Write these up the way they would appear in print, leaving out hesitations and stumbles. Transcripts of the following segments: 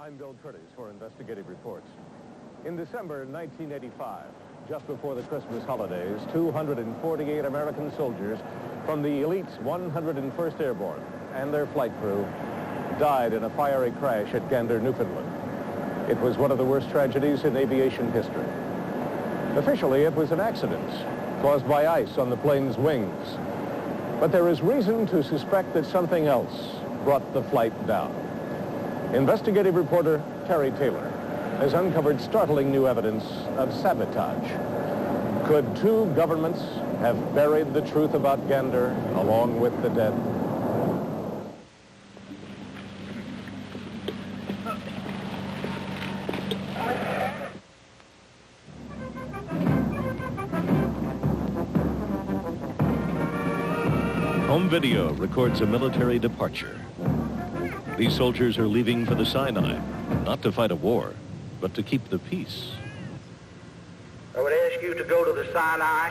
I'm Bill Curtis for Investigative Reports. In December 1985, just before the Christmas holidays, 248 American soldiers from the elite's 101st Airborne and their flight crew died in a fiery crash at Gander, Newfoundland. It was one of the worst tragedies in aviation history. Officially, it was an accident caused by ice on the plane's wings. But there is reason to suspect that something else brought the flight down. Investigative reporter Terry Taylor has uncovered startling new evidence of sabotage. Could two governments have buried the truth about Gander along with the dead? Home video records a military departure. These soldiers are leaving for the Sinai, not to fight a war, but to keep the peace. I would ask you to go to the Sinai.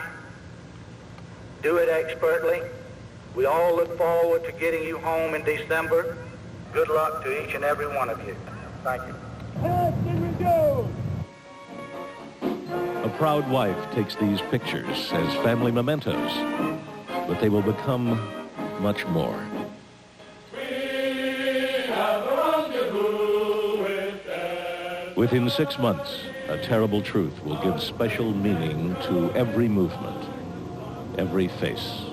Do it expertly. We all look forward to getting you home in December. Good luck to each and every one of you. Thank you. A proud wife takes these pictures as family mementos, but they will become much more. Within 6 months, a terrible truth will give special meaning to every movement, every face.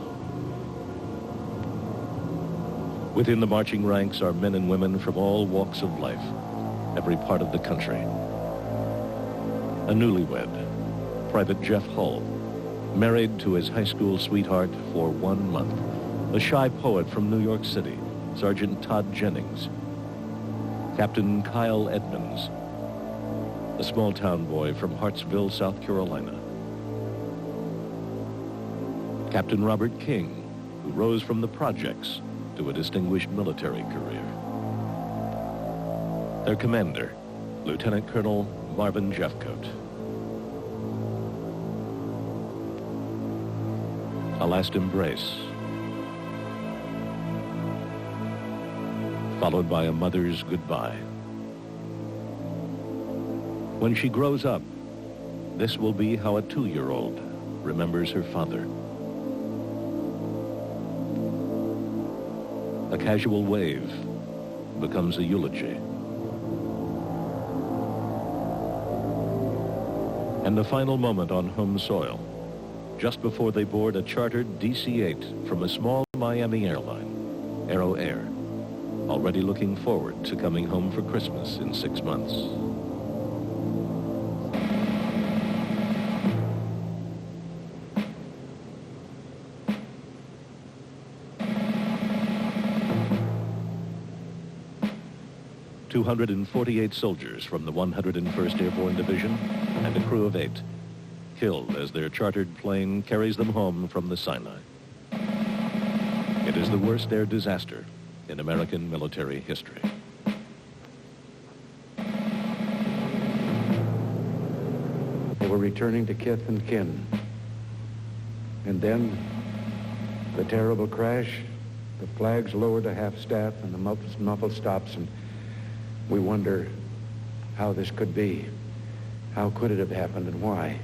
Within the marching ranks are men and women from all walks of life, every part of the country. A newlywed, Private Jeff Hull, married to his high school sweetheart for 1 month. A shy poet from New York City, Sergeant Todd Jennings. Captain Kyle Edmonds, a small-town boy from Hartsville, South Carolina. Captain Robert King, who rose from the projects to a distinguished military career. Their commander, Lieutenant Colonel Marvin Jeffcoat. A last embrace, followed by a mother's goodbye. When she grows up, this will be how a 2-year-old remembers her father. A casual wave becomes a eulogy. And the final moment on home soil, just before they board a chartered DC-8 from a small Miami airline, Aero Air, already looking forward to coming home for Christmas in 6 months. "248 soldiers from the 101st Airborne Division and a crew of 8 killed as their chartered plane carries them home from the Sinai. It is the worst air disaster in American military history." They were returning to kith and kin. And then the terrible crash, the flags lowered to half-staff and the muffled stops, and we wonder how this could be. How could it have happened and why?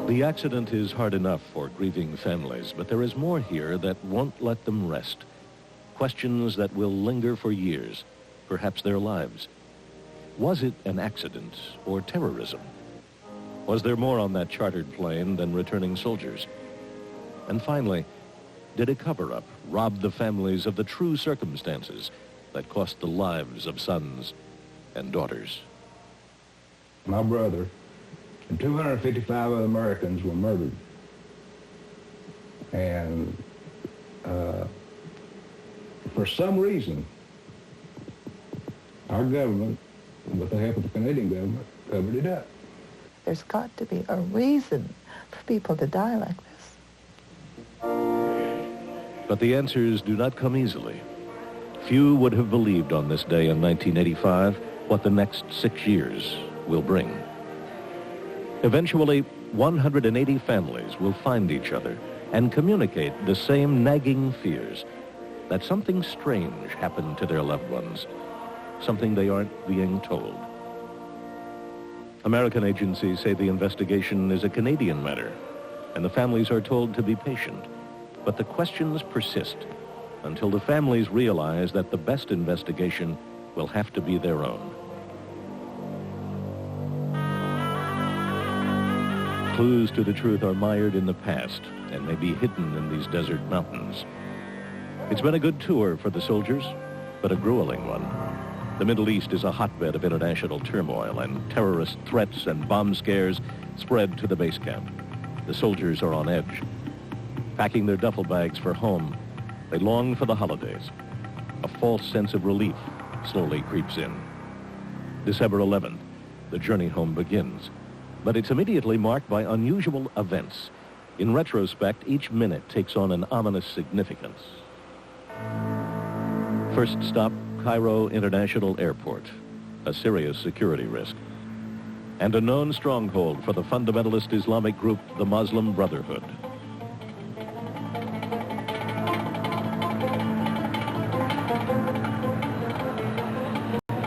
The accident is hard enough for grieving families, but there is more here that won't let them rest. Questions that will linger for years, perhaps their lives. Was it an accident or terrorism? Was there more on that chartered plane than returning soldiers? And finally, did a cover-up rob the families of the true circumstances that cost the lives of sons and daughters? My brother and 255 other Americans were murdered. And for some reason, our government, with the help of the Canadian government, covered it up. There's got to be a reason for people to die like this. But the answers do not come easily. Few would have believed on this day in 1985 what the next 6 years will bring. Eventually, 180 families will find each other and communicate the same nagging fears that something strange happened to their loved ones, something they aren't being told. American agencies say the investigation is a Canadian matter, and the families are told to be patient. But the questions persist until the families realize that the best investigation will have to be their own. Clues to the truth are mired in the past and may be hidden in these desert mountains. It's been a good tour for the soldiers, but a grueling one. The Middle East is a hotbed of international turmoil, and terrorist threats and bomb scares spread to the base camp. The soldiers are on edge. Packing their duffel bags for home, they long for the holidays. A false sense of relief slowly creeps in. December 11th, the journey home begins. But it's immediately marked by unusual events. In retrospect, each minute takes on an ominous significance. First stop, Cairo International Airport, a serious security risk, and a known stronghold for the fundamentalist Islamic group, the Muslim Brotherhood.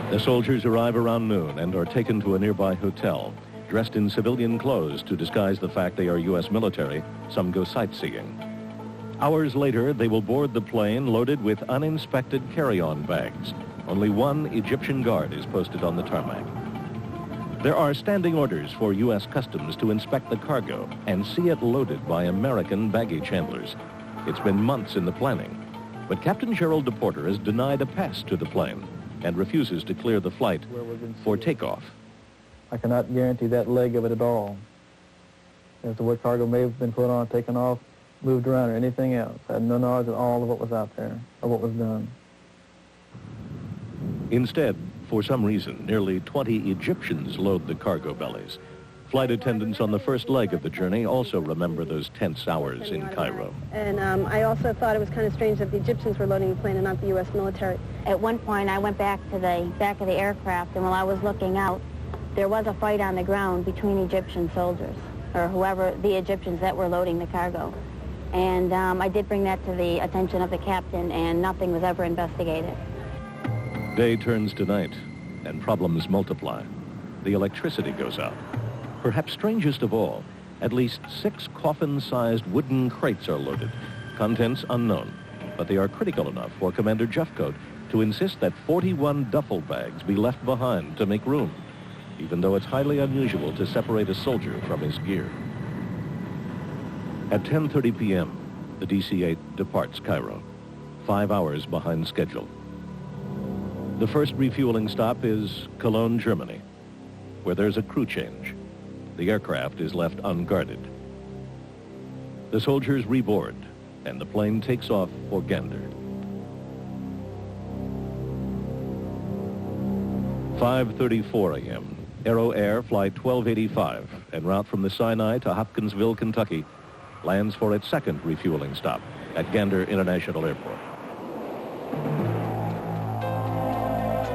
The soldiers arrive around noon and are taken to a nearby hotel. Dressed in civilian clothes to disguise the fact they are U.S. military, some go sightseeing. Hours later, they will board the plane loaded with uninspected carry-on bags. Only one Egyptian guard is posted on the tarmac. There are standing orders for U.S. Customs to inspect the cargo and see it loaded by American baggage handlers. It's been months in the planning, but Captain Gerald DePorter has denied a pass to the plane and refuses to clear the flight for takeoff. I cannot guarantee that leg of it at all. As to what cargo may have been put on, taken off, moved around, or anything else. I had no knowledge of all of what was out there, or what was done. Instead, for some reason, nearly 20 Egyptians load the cargo bellies. Flight attendants on the first leg of the journey also remember those tense hours in Cairo. And I also thought it was kind of strange that the Egyptians were loading the plane and not the U.S. military. At one point, I went back to the back of the aircraft, and while I was looking out, there was a fight on the ground between Egyptian soldiers, or whoever, the Egyptians that were loading the cargo. And I did bring that to the attention of the captain, and nothing was ever investigated. Day turns to night, and problems multiply. The electricity goes out. Perhaps strangest of all, at least 6 coffin-sized wooden crates are loaded, contents unknown, but they are critical enough for Commander Jeffcoat to insist that 41 duffel bags be left behind to make room, even though it's highly unusual to separate a soldier from his gear. At 10:30 p.m., the DC-8 departs Cairo, 5 hours behind schedule. The first refueling stop is Cologne, Germany, where there's a crew change. The aircraft is left unguarded. The soldiers reboard, and the plane takes off for Gander. 5:34 a.m. Aero Air Flight 1285, en route from the Sinai to Hopkinsville, Kentucky, lands for its second refueling stop at Gander International Airport.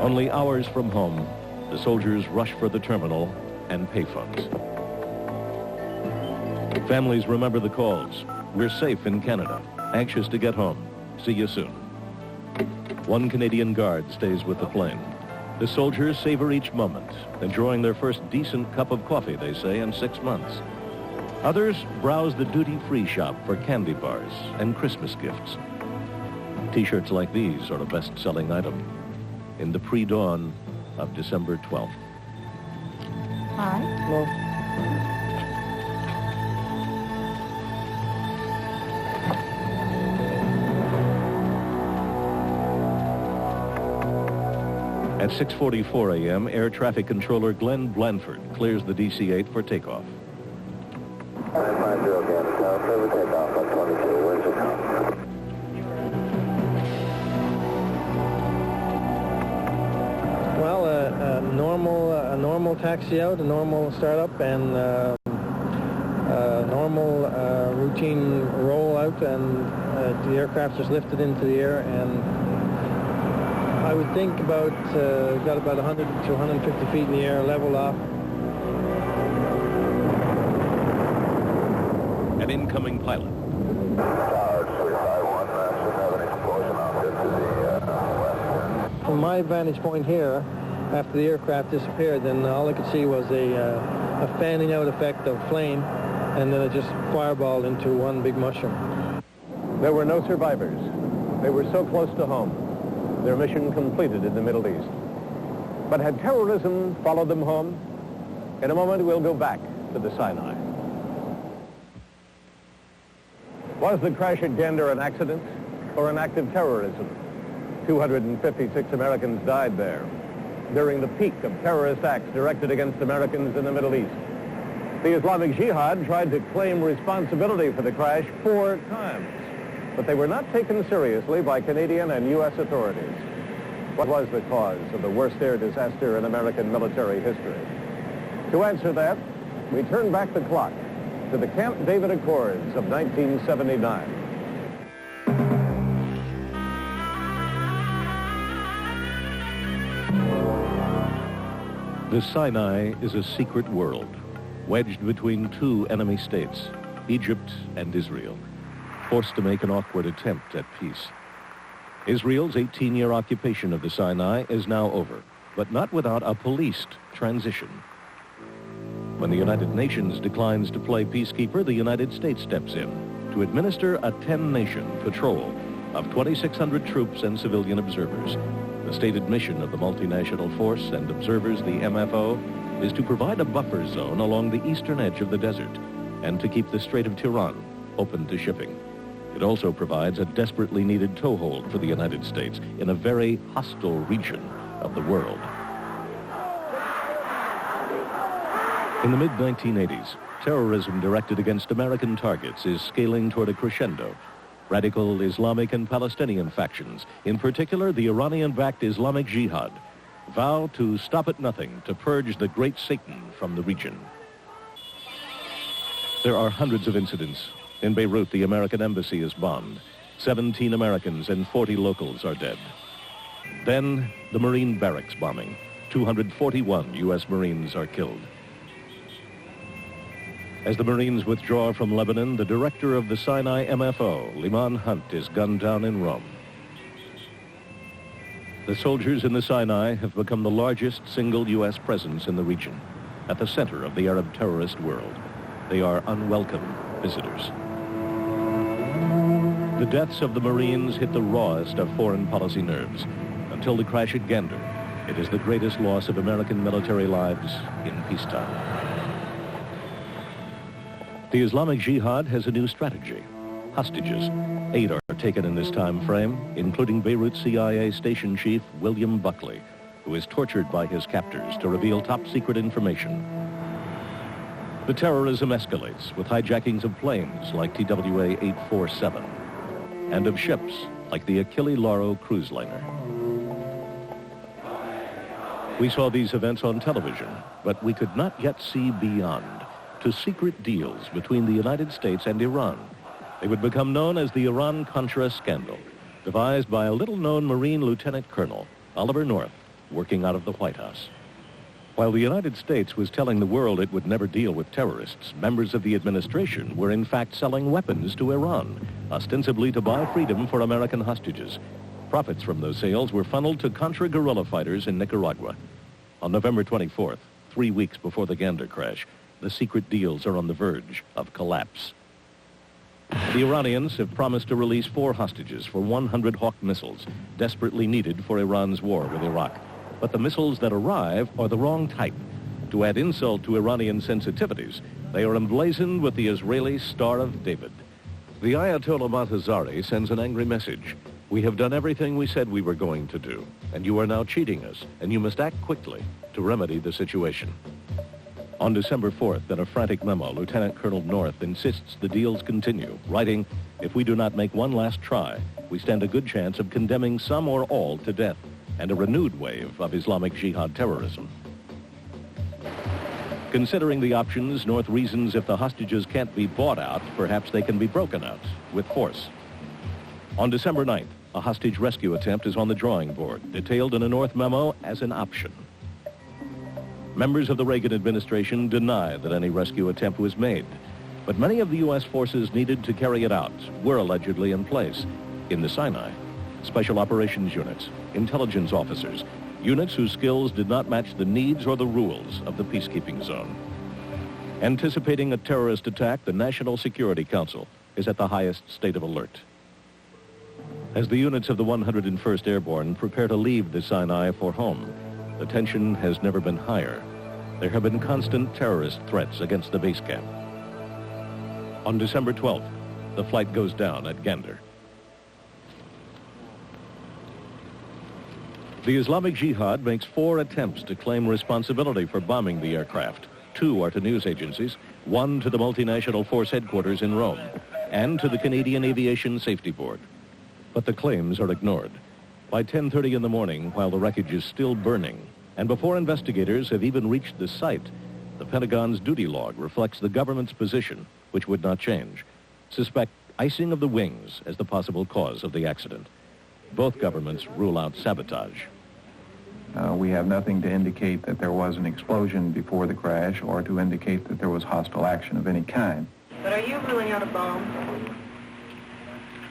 Only hours from home, the soldiers rush for the terminal and payphones. Families remember the calls. We're safe in Canada. Anxious to get home. See you soon. One Canadian guard stays with the plane. The soldiers savor each moment, enjoying their first decent cup of coffee, they say, in 6 months. Others browse the duty-free shop for candy bars and Christmas gifts. T-shirts like these are a best-selling item in the pre-dawn of December 12th. Hi. Well, At 6:44 a.m., Air Traffic Controller Glenn Blanford clears the DC-8 for takeoff. 950 Gander Tower, clear for takeoff on 22. Where's it come? well, a normal taxi out, a normal startup, and normal routine roll out, and the aircraft just lifted into the air, and I would think about, got about 100 to 150 feet in the air, leveled off. An incoming pilot. Tower 351, should have an explosion off it to the west. from my vantage point here, after the aircraft disappeared, then all I could see was a fanning out effect of flame, and then it just fireballed into one big mushroom. There were no survivors. They were so close to home. Their mission completed in the Middle East. But had terrorism followed them home? In a moment, we'll go back to the Sinai. Was the crash at Gander an accident or an act of terrorism? 256 Americans died there during the peak of terrorist acts directed against Americans in the Middle East. The Islamic Jihad tried to claim responsibility for the crash 4 times, but they were not taken seriously by Canadian and U.S. authorities. What was the cause of the worst air disaster in American military history? To answer that, we turn back the clock to the Camp David Accords of 1979. The Sinai is a secret world, wedged between 2 enemy states, Egypt and Israel, forced to make an awkward attempt at peace. Israel's 18-year occupation of the Sinai is now over, but not without a policed transition. When the United Nations declines to play peacekeeper, the United States steps in to administer a 10-nation patrol of 2,600 troops and civilian observers. The stated mission of the multinational force and observers, the MFO, is to provide a buffer zone along the eastern edge of the desert and to keep the Strait of Tiran open to shipping. It also provides a desperately needed toehold for the United States in a very hostile region of the world. In the mid-1980s, terrorism directed against American targets is scaling toward a crescendo. Radical Islamic and Palestinian factions, in particular the Iranian-backed Islamic Jihad, vow to stop at nothing to purge the great Satan from the region. There are hundreds of incidents. In Beirut, the American embassy is bombed. 17 Americans and 40 locals are dead. Then, the Marine barracks bombing. 241 U.S. Marines are killed. As the Marines withdraw from Lebanon, the director of the Sinai MFO, Liman Hunt, is gunned down in Rome. The soldiers in the Sinai have become the largest single U.S. presence in the region, at the center of the Arab terrorist world. They are unwelcome visitors. The deaths of the Marines hit the rawest of foreign policy nerves. Until the crash at Gander, it is the greatest loss of American military lives in peacetime. The Islamic Jihad has a new strategy. Hostages. 8 are taken in this time frame, including Beirut CIA station chief William Buckley, who is tortured by his captors to reveal top-secret information. The terrorism escalates with hijackings of planes like TWA 847 and of ships like the Achille Lauro cruise liner. We saw these events on television, but we could not yet see beyond to secret deals between the United States and Iran. They would become known as the Iran-Contra scandal, devised by a little-known Marine Lieutenant Colonel, Oliver North, working out of the White House. While the United States was telling the world it would never deal with terrorists, members of the administration were in fact selling weapons to Iran, ostensibly to buy freedom for American hostages. Profits from those sales were funneled to Contra guerrilla fighters in Nicaragua. On November 24th, 3 weeks before the Gander crash, the secret deals are on the verge of collapse. The Iranians have promised to release 4 hostages for 100 Hawk missiles, desperately needed for Iran's war with Iraq. But the missiles that arrive are the wrong type. To add insult to Iranian sensitivities, they are emblazoned with the Israeli Star of David. The Ayatollah Mohtazari sends an angry message. We have done everything we said we were going to do, and you are now cheating us, and you must act quickly to remedy the situation. On December 4th, in a frantic memo, Lieutenant Colonel North insists the deals continue, writing, "If we do not make one last try, we stand a good chance of condemning some or all to death and a renewed wave of Islamic Jihad terrorism." Considering the options, North reasons if the hostages can't be bought out, perhaps they can be broken out with force. On December 9th, a hostage rescue attempt is on the drawing board, detailed in a North memo as an option. Members of the Reagan administration deny that any rescue attempt was made, but many of the U.S. forces needed to carry it out were allegedly in place in the Sinai. special operations units, intelligence officers, units whose skills did not match the needs or the rules of the peacekeeping zone. Anticipating a terrorist attack, the National Security Council is at the highest state of alert. As the units of the 101st Airborne prepare to leave the Sinai for home, the tension has never been higher. There have been constant terrorist threats against the base camp. On December 12th, the flight goes down at Gander. The Islamic Jihad makes 4 attempts to claim responsibility for bombing the aircraft. 2 are to news agencies, 1 to the multinational force headquarters in Rome, and to the Canadian Aviation Safety Board. But the claims are ignored. By 10:30 in the morning, while the wreckage is still burning, and before investigators have even reached the site, the Pentagon's duty log reflects the government's position, which would not change. Suspect icing of the wings as the possible cause of the accident. Both governments rule out sabotage. We have nothing to indicate that there was an explosion before the crash or to indicate that there was hostile action of any kind. But are you ruling out a bomb?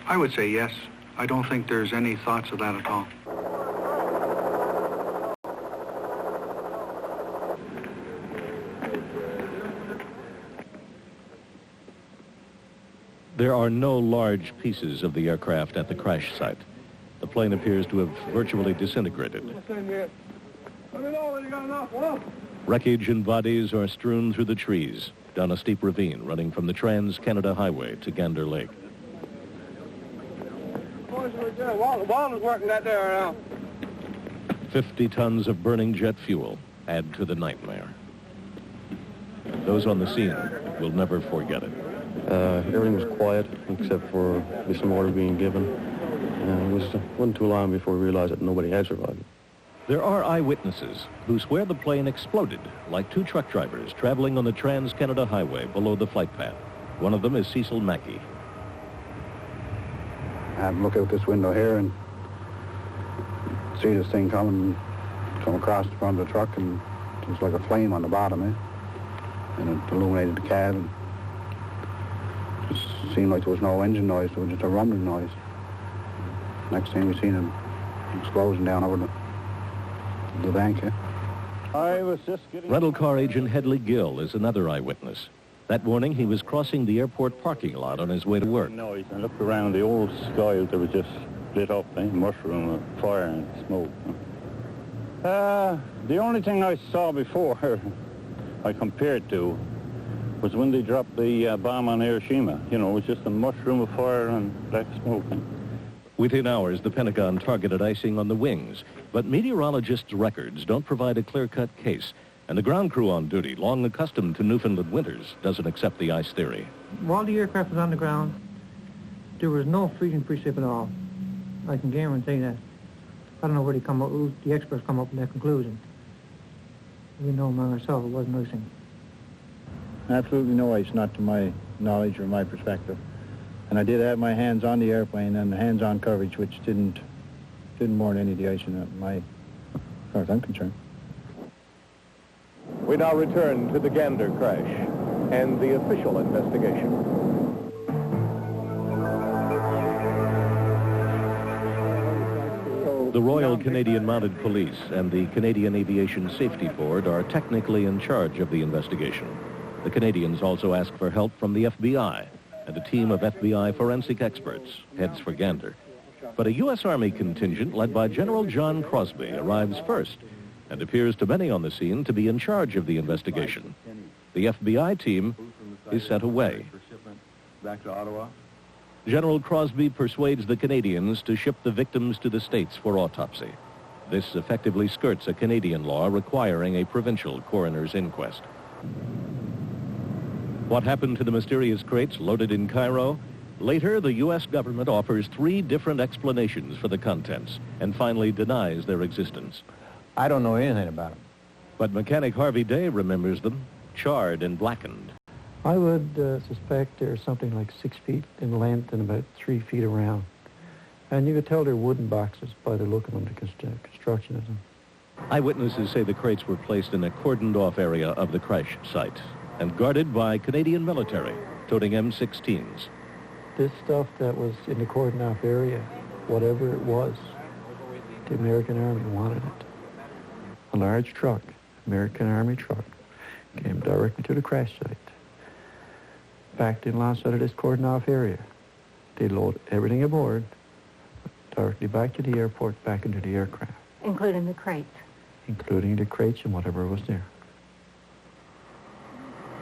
I would say yes. I don't think there's any thoughts of that at all. There are no large pieces of the aircraft at the crash site. The plane appears to have virtually disintegrated. Wreckage and bodies are strewn through the trees, down a steep ravine running from the Trans-Canada Highway to Gander Lake. Water's working that there now. 50 tons of burning jet fuel add to the nightmare. Those on the scene will never forget it. Everything was quiet except for some order being given. It wasn't too long before we realized that nobody had survived. There are eyewitnesses who swear the plane exploded like 2 truck drivers traveling on the Trans-Canada Highway below the flight path. One of them is Cecil Mackey. I look out this window here and see this thing come across the front of the truck, and it was like a flame on the bottom, and it illuminated the cab, and it just seemed like there was no engine noise, there was just a rumbling noise. Next thing we seen an explosion down over the bank. I was just getting... Rental car agent Hedley Gill is another eyewitness. That morning, he was crossing the airport parking lot on his way to work. Noise. I looked around, the old sky there was just lit up, mushroom of fire and smoke. The only thing I saw before I compared to was when they dropped the bomb on Hiroshima. You know, it was just a mushroom of fire and black smoke. Within hours, the Pentagon targeted icing on the wings, but meteorologists' records don't provide a clear-cut case, and the ground crew on duty, long accustomed to Newfoundland winters, doesn't accept the ice theory. While the aircraft was on the ground, there was no freezing precip at all. I can guarantee that. I don't know where the experts come up with that conclusion. We know among ourselves it wasn't icing. Absolutely no ice, not to my knowledge or my perspective. And I did have my hands on the airplane and the hands-on coverage, which didn't warrant any of the icing, as far as I'm concerned. We now return to the Gander crash and the official investigation. The Royal Canadian Mounted Police and the Canadian Aviation Safety Board are technically in charge of the investigation. The Canadians also ask for help from the FBI and a team of FBI forensic experts heads for Gander. But a U.S. Army contingent led by General John Crosby arrives first and appears to many on the scene to be in charge of the investigation. The FBI team is sent away. Back to Ottawa. General Crosby persuades the Canadians to ship the victims to the States for autopsy. This effectively skirts a Canadian law requiring a provincial coroner's inquest. What happened to the mysterious crates loaded in Cairo? Later, the U.S. government offers 3 different explanations for the contents and finally denies their existence. I don't know anything about them. But mechanic Harvey Day remembers them, charred and blackened. I would suspect they're something like 6 feet in length and about 3 feet around. And you could tell they're wooden boxes by the look of them, the construction of them. Eyewitnesses say the crates were placed in a cordoned-off area of the crash site and guarded by Canadian military, toting M16s. This stuff that was in the cordoned-off area whatever it was, the American Army wanted it. A large truck, American Army truck, came directly to the crash site, backed in alongside of this cordoned-off area. They load everything aboard, directly back to the airport, back into the aircraft. Including the crates? Including the crates and whatever was there.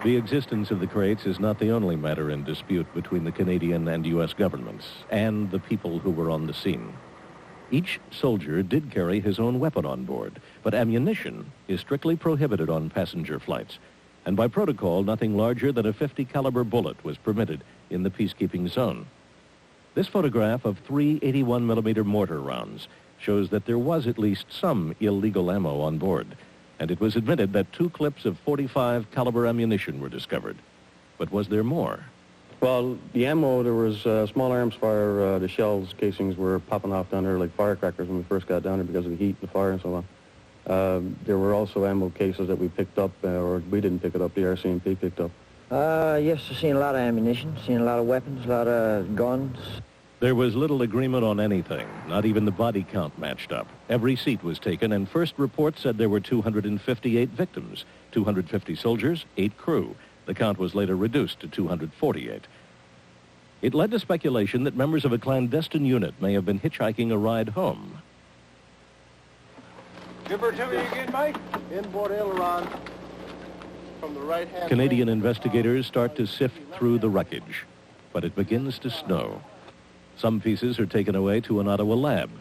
The existence of the crates is not the only matter in dispute between the Canadian and U.S. governments and the people who were on the scene. Each soldier did carry his own weapon on board, but ammunition is strictly prohibited on passenger flights. And by protocol, nothing larger than a .50 caliber bullet was permitted in the peacekeeping zone. This photograph of 3 81mm mortar rounds shows that there was at least some illegal ammo on board, and it was admitted that 2 clips of .45 caliber ammunition were discovered. But was there more? Well, the ammo, there was small arms fire. The shells casings were popping off down there like firecrackers when we first got down there because of the heat and the fire and so on. There were also ammo cases that we picked up, or we didn't pick it up, the RCMP picked up. Yes, I've seen a lot of ammunition, seen a lot of weapons, a lot of guns. There was little agreement on anything. Not even the body count matched up. Every seat was taken, and first reports said there were 258 victims, 250 soldiers, 8 crew. The count was later reduced to 248. It led to speculation that members of a clandestine unit may have been hitchhiking a ride home. Give her to me again, Mike. Inboard aileron from the right hand. Canadian investigators start to sift through the wreckage, but it begins to snow. Some pieces are taken away to an Ottawa lab,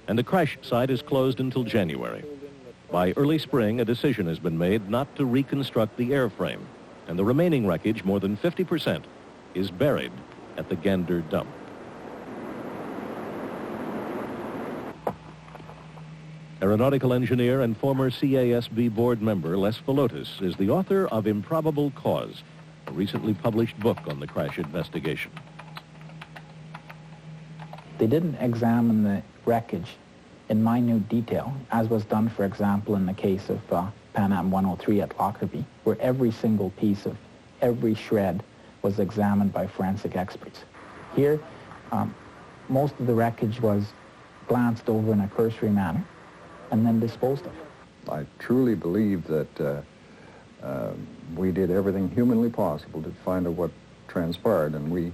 and the crash site is closed until January. By early spring, a decision has been made not to reconstruct the airframe, and the remaining wreckage, more than 50%, is buried at the Gander dump. Aeronautical engineer and former CASB board member Les Velotis is the author of Improbable Cause, a recently published book on the crash investigation. They didn't examine the wreckage in minute detail, as was done, for example, in the case of Pan Am 103 at Lockerbie, where every single piece of every shred was examined by forensic experts. Here, most of the wreckage was glanced over in a cursory manner and then disposed of. I truly believe that we did everything humanly possible to find out what transpired, and we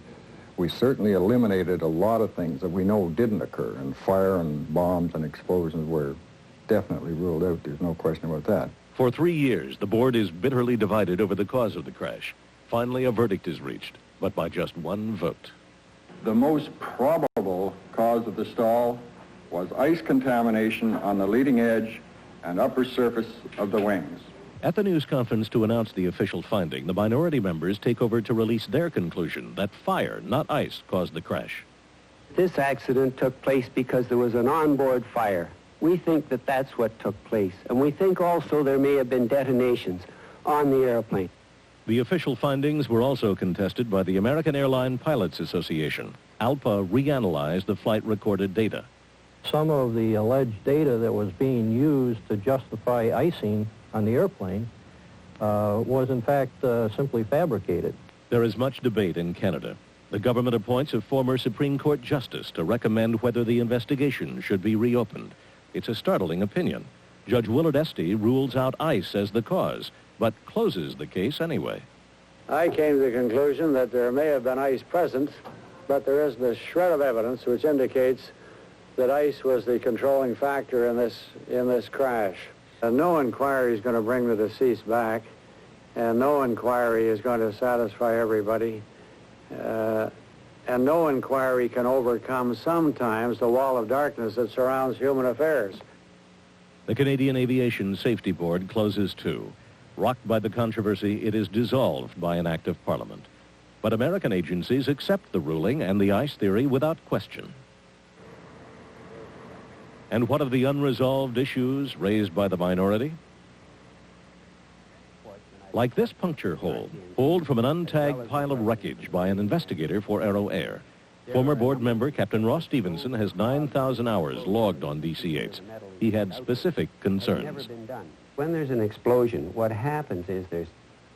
certainly eliminated a lot of things that we know didn't occur, and fire and bombs and explosions were definitely ruled out. There's no question about that. For 3 years, the board is bitterly divided over the cause of the crash. Finally, a verdict is reached, but by just 1 vote. The most probable cause of the stall was ice contamination on the leading edge and upper surface of the wings. At the news conference to announce the official finding, the minority members take over to release their conclusion that fire, not ice, caused the crash. This accident took place because there was an onboard fire. We think that that's what took place, and we think also there may have been detonations on the airplane. The official findings were also contested by the American Airline Pilots Association. ALPA reanalyzed the flight-recorded data. Some of the alleged data that was being used to justify icing on the airplane was in fact simply fabricated. There is much debate in Canada. The government appoints a former Supreme Court justice to recommend whether the investigation should be reopened. It's a startling opinion. Judge Willard Esty rules out ice as the cause, but closes the case anyway. I came to the conclusion that there may have been ice present, but there is this shred of evidence which indicates that ice was the controlling factor in this crash. No inquiry is going to bring the deceased back, and no inquiry is going to satisfy everybody, and no inquiry can overcome sometimes the wall of darkness that surrounds human affairs. The Canadian Aviation Safety Board closes too. Rocked by the controversy, it is dissolved by an act of Parliament. But American agencies accept the ruling and the ice theory without question. And what of the unresolved issues raised by the minority? Like this puncture hole, pulled from an untagged pile of wreckage by an investigator for Aero Air. Former board member Captain Ross Stevenson has 9,000 hours logged on DC-8s. He had specific concerns. When there's an explosion, what happens is there's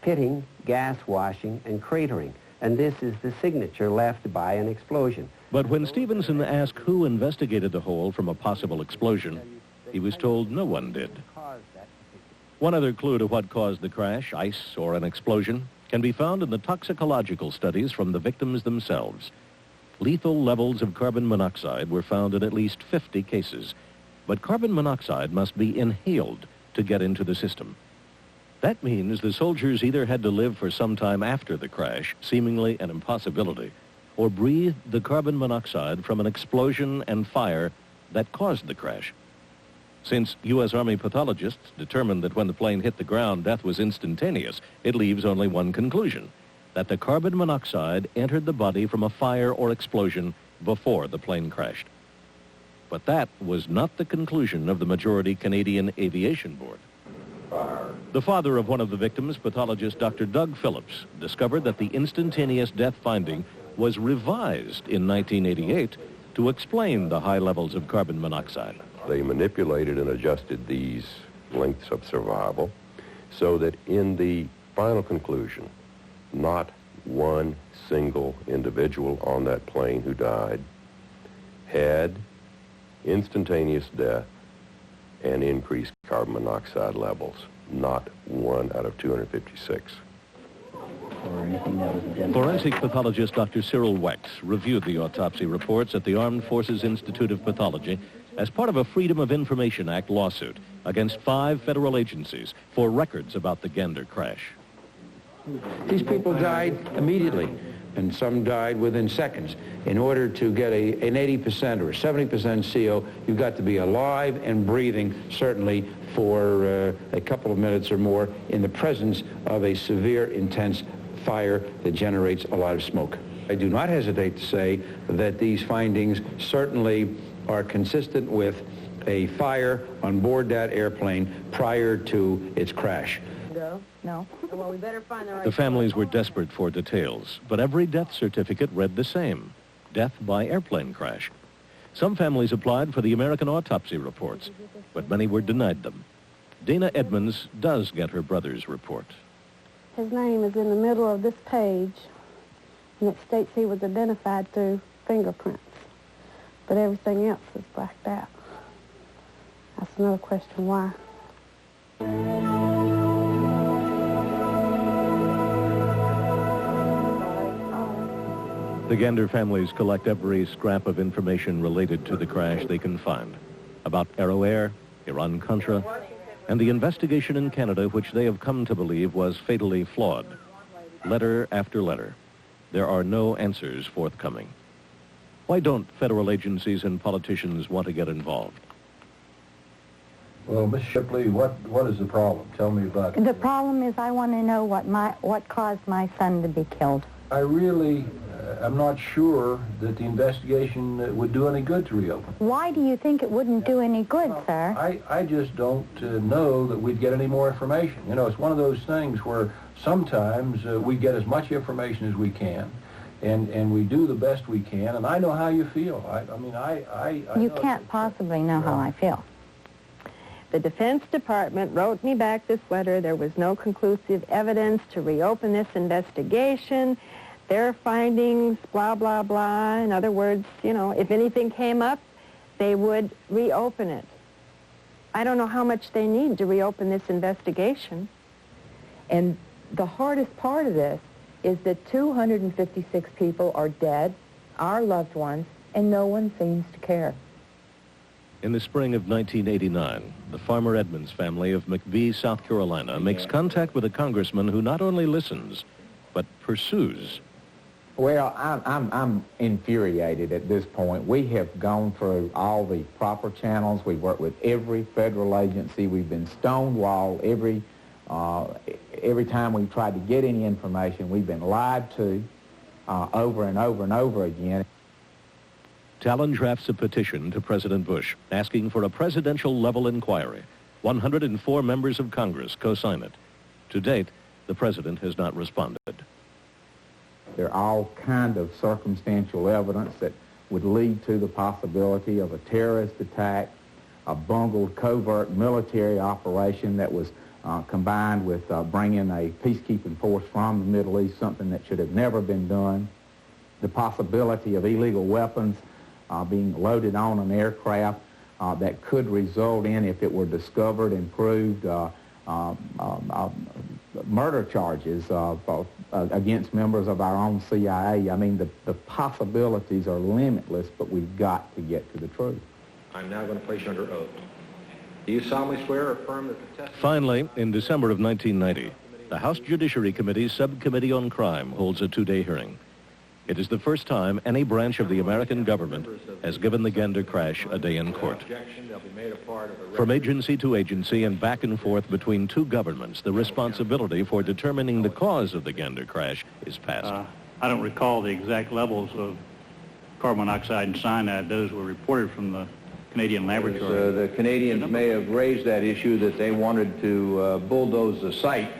pitting, gas washing, and cratering. and this is the signature left by an explosion. But when Stevenson asked who investigated the hole from a possible explosion, he was told no one did. One other clue to what caused the crash, ice or an explosion, can be found in the toxicological studies from the victims themselves. Lethal levels of carbon monoxide were found in at least 50 cases, but carbon monoxide must be inhaled to get into the system. That means the soldiers either had to live for some time after the crash, seemingly an impossibility, or breathe the carbon monoxide from an explosion and fire that caused the crash. Since U.S. Army pathologists determined that when the plane hit the ground, death was instantaneous, it leaves only one conclusion, that the carbon monoxide entered the body from a fire or explosion before the plane crashed. But that was not the conclusion of the majority Canadian Aviation Board. The father of one of the victims, pathologist Dr. Doug Phillips, discovered that the instantaneous death finding was revised in 1988 to explain the high levels of carbon monoxide. They manipulated and adjusted these lengths of survival so that in the final conclusion, not one single individual on that plane who died had instantaneous death and increased carbon monoxide levels. Not one out of 256. Forensic pathologist Dr. Cyril Wex reviewed the autopsy reports at the Armed Forces Institute of Pathology as part of a Freedom of Information Act lawsuit against 5 federal agencies for records about the Gander crash. These people died immediately, and some died within seconds. In order to get an 80% or a 70% CO, you've got to be alive and breathing, certainly for a couple of minutes or more, in the presence of a severe, intense fire that generates a lot of smoke. I do not hesitate to say that these findings certainly are consistent with a fire on board that airplane prior to its crash. No. Well, we better find the right... The families were desperate for details, but every death certificate read the same: death by airplane crash. Some families applied for the American autopsy reports, but many were denied them. Dana Edmonds does get her brother's report. His name is in the middle of this page, and it states he was identified through fingerprints, but everything else is blacked out. That's another question, why? The Gander families collect every scrap of information related to the crash they can find about Aero Air, Iran-Contra, and the investigation in Canada, which they have come to believe was fatally flawed. Letter after letter, there are no answers forthcoming. Why don't federal agencies and politicians want to get involved? Well, Miss Shipley, what is the problem? Tell me about it. The problem is I want to know what caused my son to be killed. I really am not sure that the investigation would do any good to reopen. Why do you think it wouldn't do any good, sir? I just don't know that we'd get any more information. You know, it's one of those things where sometimes we get as much information as we can, and we do the best we can, and I know how you feel. I You can't possibly know how I feel. The Defense Department wrote me back this letter. There was no conclusive evidence to reopen this investigation. Their findings, blah, blah, blah. In other words, you know, if anything came up, they would reopen it. I don't know how much they need to reopen this investigation. And the hardest part of this is that 256 people are dead, our loved ones, and no one seems to care. In the spring of 1989, the Farmer Edmonds family of McBee, South Carolina, makes contact with a congressman who not only listens, but pursues. Well, I'm infuriated at this point. We have gone through all the proper channels. We've worked with every federal agency. We've been stonewalled every time we've tried to get any information. We've been lied to over and over and over again. Talon drafts a petition to President Bush asking for a presidential-level inquiry. 104 members of Congress co-sign it. To date, the president has not responded. There are all kind of circumstantial evidence that would lead to the possibility of a terrorist attack, a bungled covert military operation that was combined with bringing a peacekeeping force from the Middle East, something that should have never been done. The possibility of illegal weapons being loaded on an aircraft that could result in, if it were discovered and proved, murder charges against members of our own CIA. I mean, the possibilities are limitless, but we've got to get to the truth. I'm now going to place you under oath. Do you solemnly swear or affirm that the testimony... Finally, in December of 1990, the House Judiciary Committee's Subcommittee on Crime holds a two-day hearing. It is the first time any branch of the American government has given the Gander crash a day in court. From agency to agency and back and forth between two governments, the responsibility for determining the cause of the Gander crash is passed. I don't recall the exact levels of carbon monoxide and cyanide. Those were reported from the Canadian laboratory. The Canadians may have raised that issue that they wanted to bulldoze the site.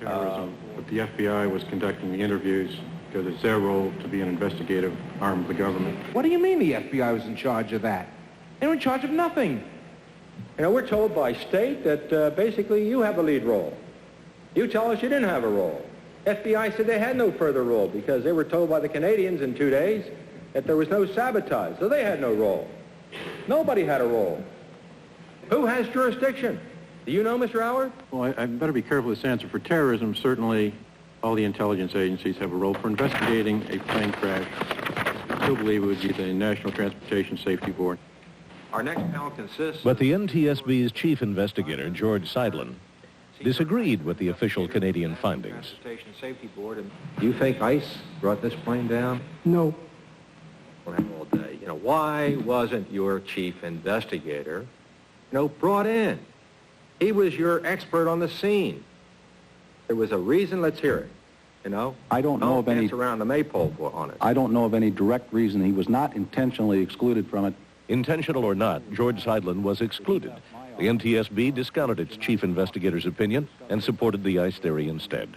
But the FBI was conducting the interviews because it's their role to be an investigative arm of the government. What do you mean the FBI was in charge of that? They were in charge of nothing. You know, we're told by state that basically you have a lead role. You tell us you didn't have a role. FBI said they had no further role because they were told by the Canadians in 2 days that there was no sabotage, so they had no role. Nobody had a role. Who has jurisdiction? Do you know, Mr. Howard? Well, I better be careful with this answer. For terrorism, certainly all the intelligence agencies have a role. For investigating a plane crash, I still believe it would be the National Transportation Safety Board. Our next panel consists... But the NTSB's chief investigator, George Seidlin, disagreed with the official Canadian findings. Transportation Safety Board. Do you think ICE brought this plane down? No. All day. You know, why wasn't your chief investigator, brought in? He was your expert on the scene. There was a reason. Let's hear it. I don't know of any... dance around the maypole on it. I don't know of any direct reason. He was not intentionally excluded from it. Intentional or not, George Seidlin was excluded. The NTSB discounted its chief investigator's opinion and supported the ICE theory instead.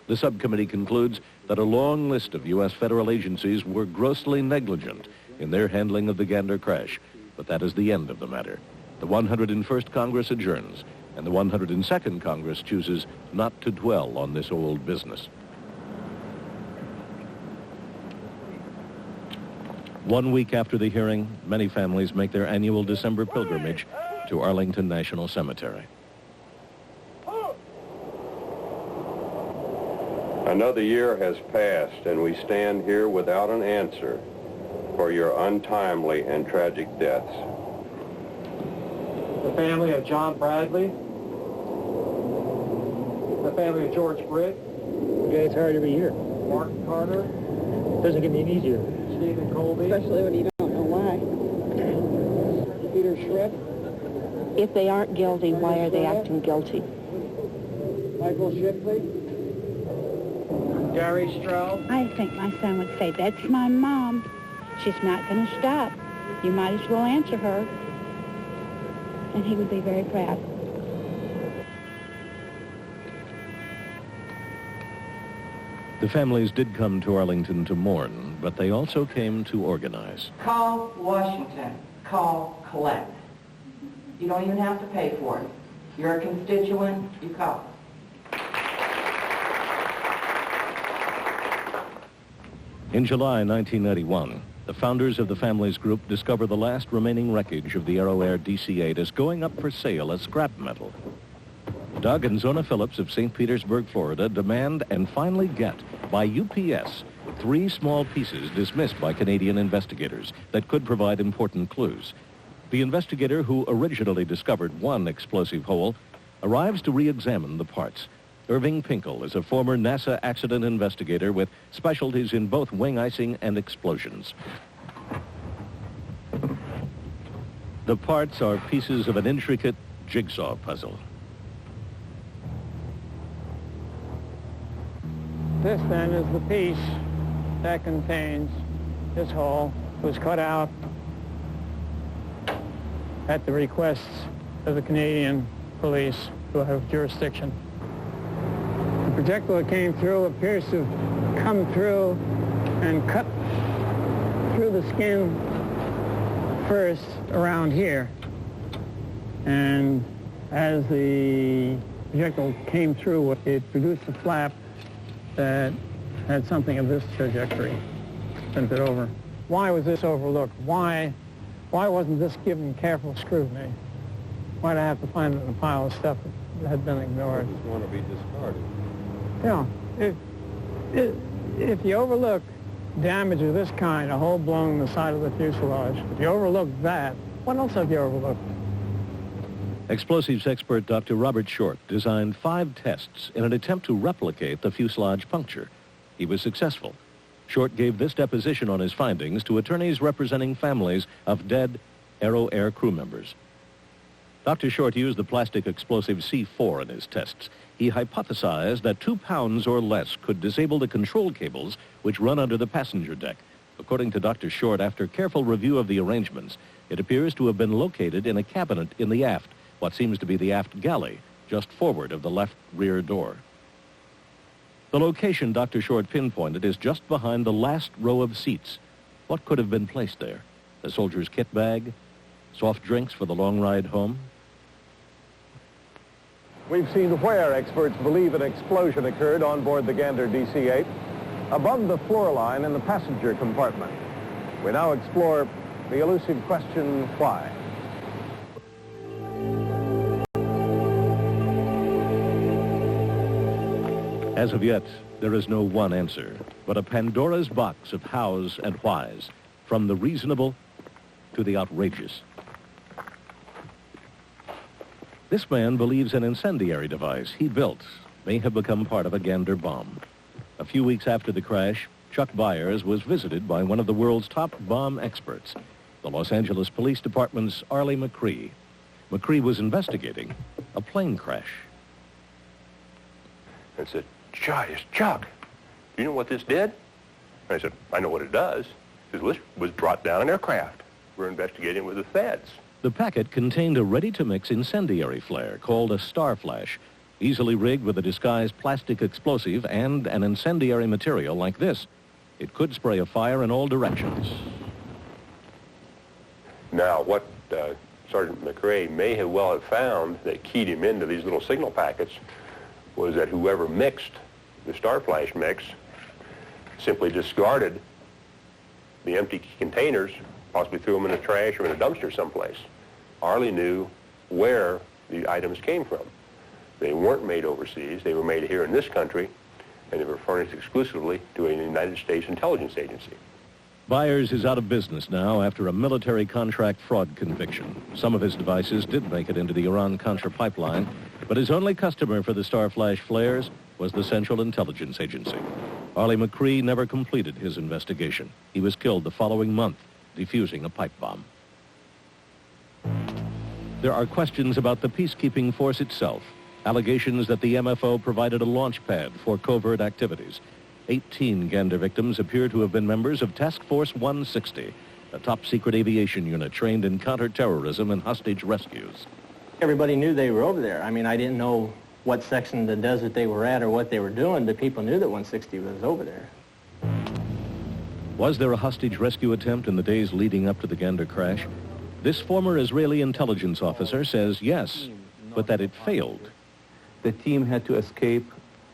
The subcommittee concludes that a long list of U.S. federal agencies were grossly negligent in their handling of the Gander crash, but that is the end of the matter. The 101st Congress adjourns, and the 102nd Congress chooses not to dwell on this old business. 1 week after the hearing, many families make their annual December pilgrimage to Arlington National Cemetery. Another year has passed, and we stand here without an answer for your untimely and tragic deaths. The family of John Bradley, the family of George Britt. It gets hard every year. Mark Carter. Doesn't get any easier. Stephen Colby. Especially when you don't know why. Peter Schritt. If they aren't guilty, why are they acting guilty? Michael Shipley. Gary Stroud. I think my son would say, that's my mom. She's not going to stop. You might as well answer her. And he would be very proud. The families did come to Arlington to mourn, but they also came to organize. Call Washington. Call collect. You don't even have to pay for it. You're a constituent, you call. In July 1991, the founders of the families group discover the last remaining wreckage of the Aero Air DC-8 is going up for sale as scrap metal. Doug and Zona Phillips of St. Petersburg, Florida, demand and finally get, by UPS, 3 small pieces dismissed by Canadian investigators that could provide important clues. The investigator who originally discovered one explosive hole arrives to re-examine the parts. Irving Pinkel is a former NASA accident investigator with specialties in both wing icing and explosions. The parts are pieces of an intricate jigsaw puzzle. This then is the piece that contains this hole. It was cut out at the request of the Canadian police who have jurisdiction. The projectile that came through appears to have come through and cut through the skin first around here. And as the projectile came through, it produced a flap that had something of this trajectory, sent it over. Why was this overlooked? Why wasn't this given careful scrutiny? Why'd I have to find it in a pile of stuff that had been ignored? Just want to be discarded. Yeah. If you overlook damage of this kind, a hole blown in the side of the fuselage, if you overlook that, what else have you overlooked? Explosives expert Dr. Robert Short designed 5 tests in an attempt to replicate the fuselage puncture. He was successful. Short gave this deposition on his findings to attorneys representing families of dead Aero Air crew members. Dr. Short used the plastic explosive C4 in his tests. He hypothesized that 2 pounds or less could disable the control cables which run under the passenger deck. According to Dr. Short, after careful review of the arrangements, it appears to have been located in a cabinet in the aft, what seems to be the aft galley, just forward of the left rear door. The location Dr. Short pinpointed is just behind the last row of seats. What could have been placed there? A soldier's kit bag? Soft drinks for the long ride home? We've seen where experts believe an explosion occurred on board the Gander DC-8, above the floor line in the passenger compartment. We now explore the elusive question, why? As of yet, there is no one answer, but a Pandora's box of hows and whys, from the reasonable to the outrageous. This man believes an incendiary device he built may have become part of a Gander bomb. A few weeks after the crash, Chuck Byers was visited by one of the world's top bomb experts, the Los Angeles Police Department's Arlie McCree. McCree was investigating a plane crash. I said, Chuck, do you know what this did? I said, I know what it does. This was brought down an aircraft. We're investigating with the feds. The packet contained a ready-to-mix incendiary flare called a star flash, easily rigged with a disguised plastic explosive and an incendiary material like this. It could spray a fire in all directions. Now, what Sergeant McRae may have well have found that keyed him into these little signal packets was that whoever mixed the star flash mix simply discarded the empty containers, possibly threw them in the trash or in a dumpster someplace. Arlie knew where the items came from. They weren't made overseas. They were made here in this country, and they were furnished exclusively to a United States intelligence agency. Byers is out of business now after a military contract fraud conviction. Some of his devices did make it into the Iran-Contra pipeline, but his only customer for the star flash flares was the Central Intelligence Agency. Arlie McCree never completed his investigation. He was killed the following month, defusing a pipe bomb. There are questions about the peacekeeping force itself, allegations that the MFO provided a launch pad for covert activities. 18 Gander victims appear to have been members of Task Force 160, a top-secret aviation unit trained in counterterrorism and hostage rescues. Everybody knew they were over there. I mean, I didn't know what section of the desert they were at or what they were doing, but people knew that 160 was over there. Was there a hostage rescue attempt in the days leading up to the Gander crash? This former Israeli intelligence officer says yes, but that it failed. The team had to escape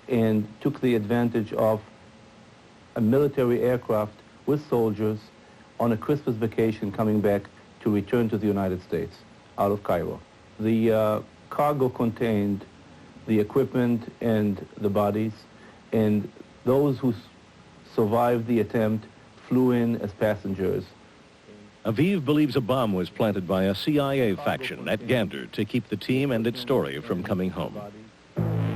and took the advantage of a military aircraft with soldiers on a Christmas vacation coming back to return to the United States out of Cairo. The cargo contained the equipment and the bodies, and those who survived the attempt flew in as passengers. Aviv believes a bomb was planted by a CIA faction at Gander to keep the team and its story from coming home.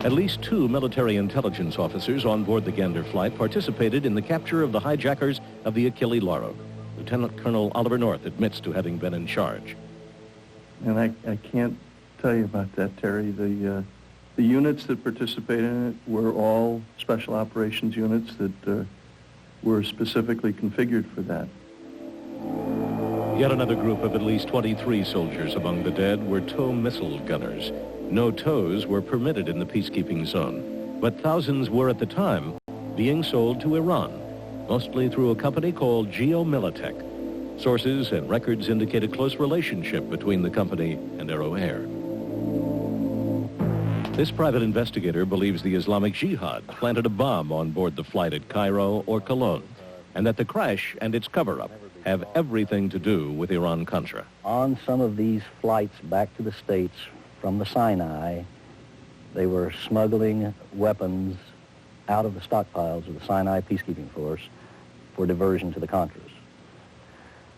At least 2 military intelligence officers on board the Gander flight participated in the capture of the hijackers of the Achille Lauro. Lieutenant Colonel Oliver North admits to having been in charge. And I can't tell you about that, Terry. The units that participated in it were all special operations units that were specifically configured for that. Yet another group of at least 23 soldiers among the dead were tow missile gunners. No tows were permitted in the peacekeeping zone, but thousands were at the time being sold to Iran, mostly through a company called Geomilitech. Sources and records indicate a close relationship between the company and Aero Air. This private investigator believes the Islamic Jihad planted a bomb on board the flight at Cairo or Cologne, and that the crash and its cover-up have everything to do with Iran-Contra. On some of these flights back to the States from the Sinai, they were smuggling weapons out of the stockpiles of the Sinai Peacekeeping Force for diversion to the Contras.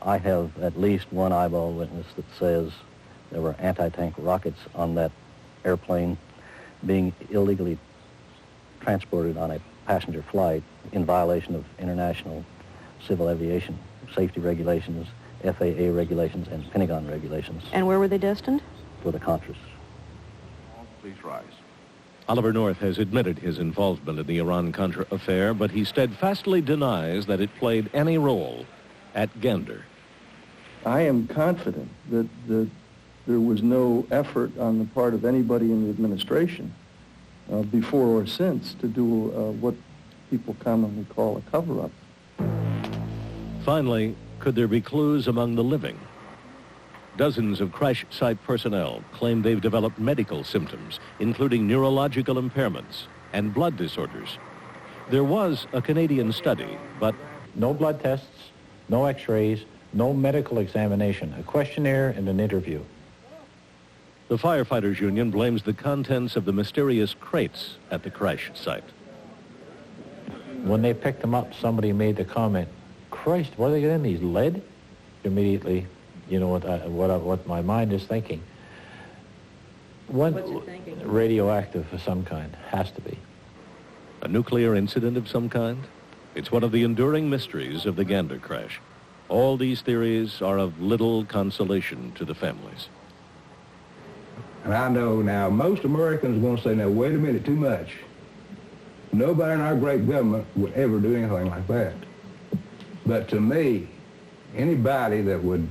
I have at least one eyeball witness that says there were anti-tank rockets on that airplane being illegally transported on a passenger flight in violation of international civil aviation safety regulations, FAA regulations, and Pentagon regulations. And where were they destined? For the Contras. Please rise. Oliver North has admitted his involvement in the Iran-Contra affair, but he steadfastly denies that it played any role at Gander. I am confident that there was no effort on the part of anybody in the administration before or since to do what people commonly call a cover-up. Finally, could there be clues among the living? Dozens of crash site personnel claim they've developed medical symptoms, including neurological impairments and blood disorders. There was a Canadian study, but no blood tests, no x-rays, no medical examination, a questionnaire and an interview. The Firefighters Union blames the contents of the mysterious crates at the crash site. When they picked them up, somebody made the comment, "Christ, what are they getting, these lead?" Immediately, you know what my mind is thinking. What's it thinking? Radioactive of some kind, has to be. A nuclear incident of some kind? It's one of the enduring mysteries of the Gander crash. All these theories are of little consolation to the families. And I know now most Americans are going to say, now, wait a minute, too much. Nobody in our great government would ever do anything like that. But to me, anybody that would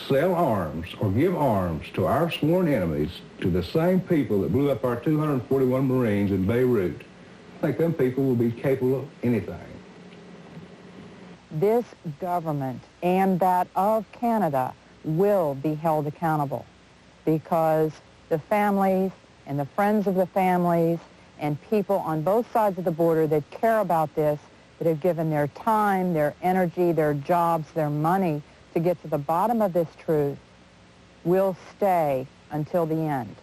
sell arms or give arms to our sworn enemies, to the same people that blew up our 241 Marines in Beirut, I think them people will be capable of anything. This government and that of Canada will be held accountable, because the families and the friends of the families and people on both sides of the border that care about this, that have given their time, their energy, their jobs, their money to get to the bottom of this truth, will stay until the end,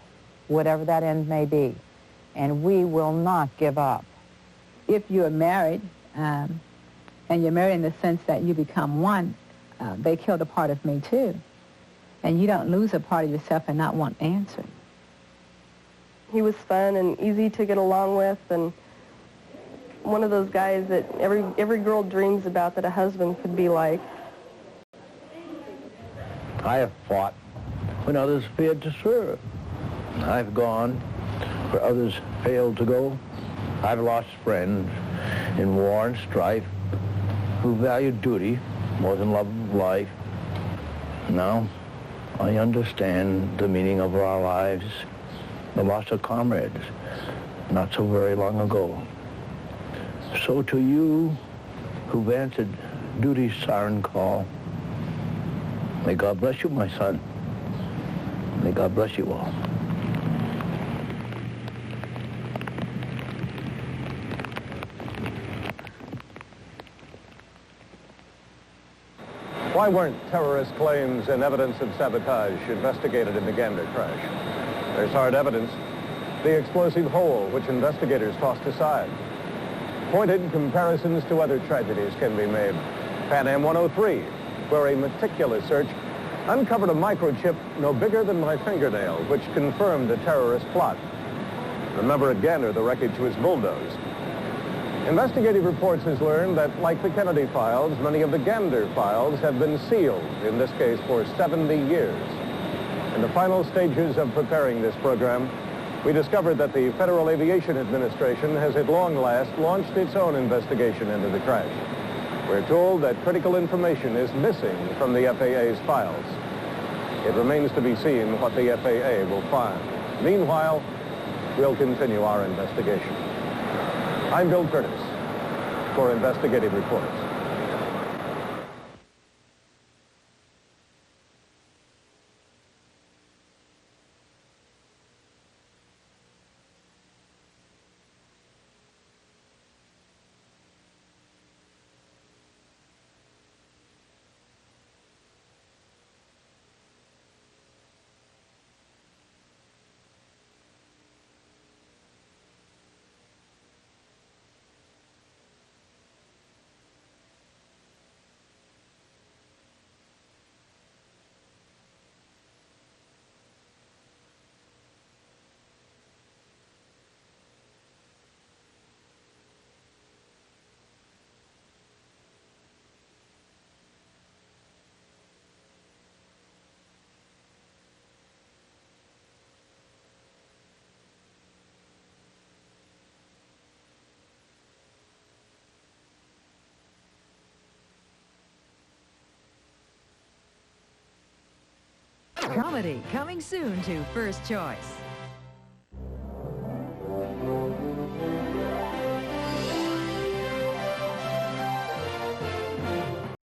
whatever that end may be. And we will not give up. If you are married, and you're married in the sense that you become one, they killed a part of me too. And you don't lose a part of yourself and not want answered. He was fun and easy to get along with, and one of those guys that every girl dreams about that a husband could be like. I have fought when others feared to serve. I've gone where others failed to go. I've lost friends in war and strife who valued duty more than love of life. Now, I understand the meaning of our lives, the loss of comrades, not so very long ago. So to you who've answered duty's siren call, may God bless you, my son. May God bless you all. Why weren't terrorist claims and evidence of sabotage investigated in the Gander crash? There's hard evidence. The explosive hole, which investigators tossed aside. Pointed comparisons to other tragedies can be made. Pan Am 103, where a meticulous search uncovered a microchip no bigger than my fingernail, which confirmed a terrorist plot. Remember, at Gander, the wreckage was bulldozed. Investigative Reports has learned that, like the Kennedy files, many of the Gander files have been sealed, in this case for 70 years. In the final stages of preparing this program, we discovered that the Federal Aviation Administration has at long last launched its own investigation into the crash. We're told that critical information is missing from the FAA's files. It remains to be seen what the FAA will find. Meanwhile, we'll continue our investigation. I'm Bill Curtis for Investigative Reports. Comedy coming soon to First Choice.